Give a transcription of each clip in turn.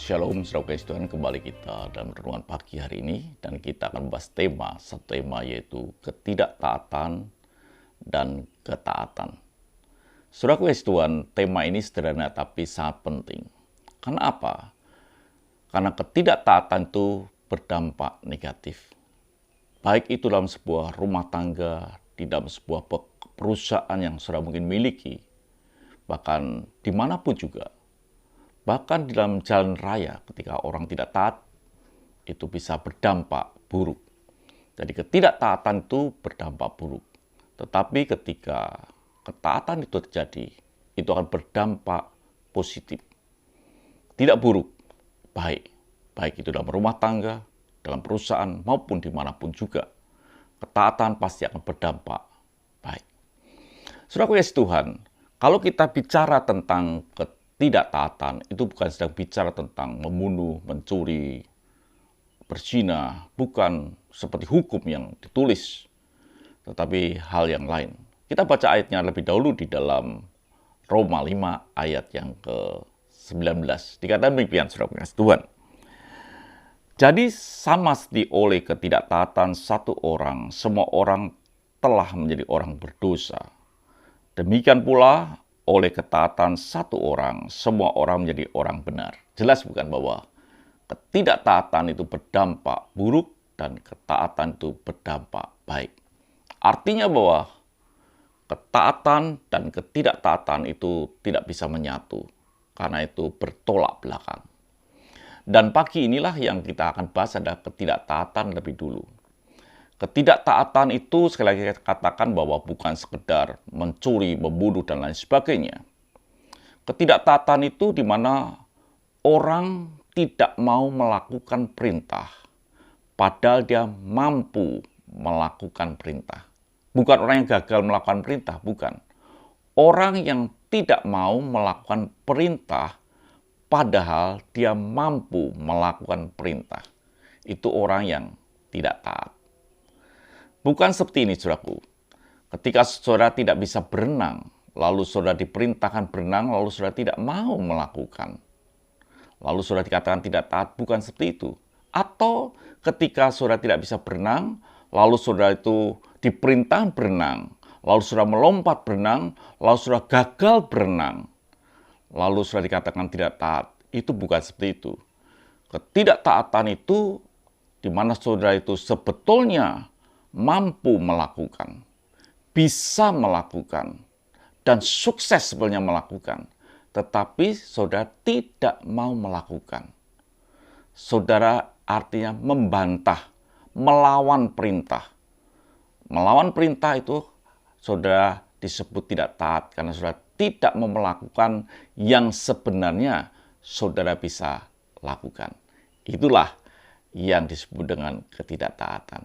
Shalom, saudara kasih Tuhan, kembali kita dalam renungan pagi hari ini. Dan kita akan membahas satu tema yaitu ketidaktaatan dan ketaatan. Saudara kasih Tuhan, tema ini sederhana tapi sangat penting. Karena apa? Karena ketidaktaatan itu berdampak negatif. Baik itu dalam sebuah rumah tangga, di dalam sebuah perusahaan yang saudara mungkin miliki, bahkan dimanapun juga. Bahkan di dalam jalan raya ketika orang tidak taat, itu bisa berdampak buruk. Jadi ketidaktaatan itu berdampak buruk. Tetapi ketika ketaatan itu terjadi, itu akan berdampak positif. Tidak buruk, baik. Baik itu dalam rumah tangga, dalam perusahaan, maupun dimanapun juga. Ketaatan pasti akan berdampak baik. Saudaraku ya Tuhan, kalau kita bicara tentang ketidaktaatan, itu bukan sedang bicara tentang membunuh, mencuri, berzina, bukan seperti hukum yang ditulis, tetapi hal yang lain. Kita baca ayatnya lebih dahulu di dalam Roma 5 ayat yang ke-19. Dikatakan demikian, saudara kasih Tuhan. Jadi sama seperti oleh ketidaktaatan satu orang, semua orang telah menjadi orang berdosa. Demikian pula oleh ketaatan satu orang, semua orang menjadi orang benar. Jelas bukan bahwa ketidaktaatan itu berdampak buruk dan ketaatan itu berdampak baik. Artinya bahwa ketaatan dan ketidaktaatan itu tidak bisa menyatu, karena itu bertolak belakang. Dan pagi inilah yang kita akan bahas adalah ketidaktaatan lebih dulu. Ketidaktaatan itu sekali lagi katakan bahwa bukan sekedar mencuri, membunuh, dan lain sebagainya. Ketidaktaatan itu di mana orang tidak mau melakukan perintah, padahal dia mampu melakukan perintah. Bukan orang yang gagal melakukan perintah, bukan. Orang yang tidak mau melakukan perintah, padahal dia mampu melakukan perintah. Itu orang yang tidak taat. Bukan seperti ini, saudaraku. Ketika saudara tidak bisa berenang, lalu saudara diperintahkan berenang, lalu saudara tidak mau melakukan. Lalu saudara dikatakan tidak taat, bukan seperti itu. Atau ketika saudara tidak bisa berenang, lalu saudara itu diperintahkan berenang, lalu saudara melompat berenang, lalu saudara gagal berenang, lalu saudara dikatakan tidak taat. Itu bukan seperti itu. Ketidaktaatan itu di mana saudara itu sebetulnya mampu melakukan, bisa melakukan, dan sukses sebenarnya melakukan. Tetapi saudara tidak mau melakukan. Saudara artinya membantah, melawan perintah. Melawan perintah itu saudara disebut tidak taat karena saudara tidak mau melakukan yang sebenarnya saudara bisa lakukan. Itulah yang disebut dengan ketidaktaatan.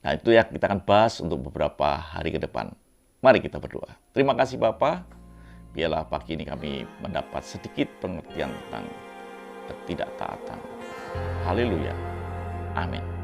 Nah, itu yang kita akan bahas untuk beberapa hari ke depan. Mari kita berdoa. Terima kasih Bapa. Biarlah pagi ini kami mendapat sedikit pengertian tentang ketidaktaatan. Haleluya. Amin.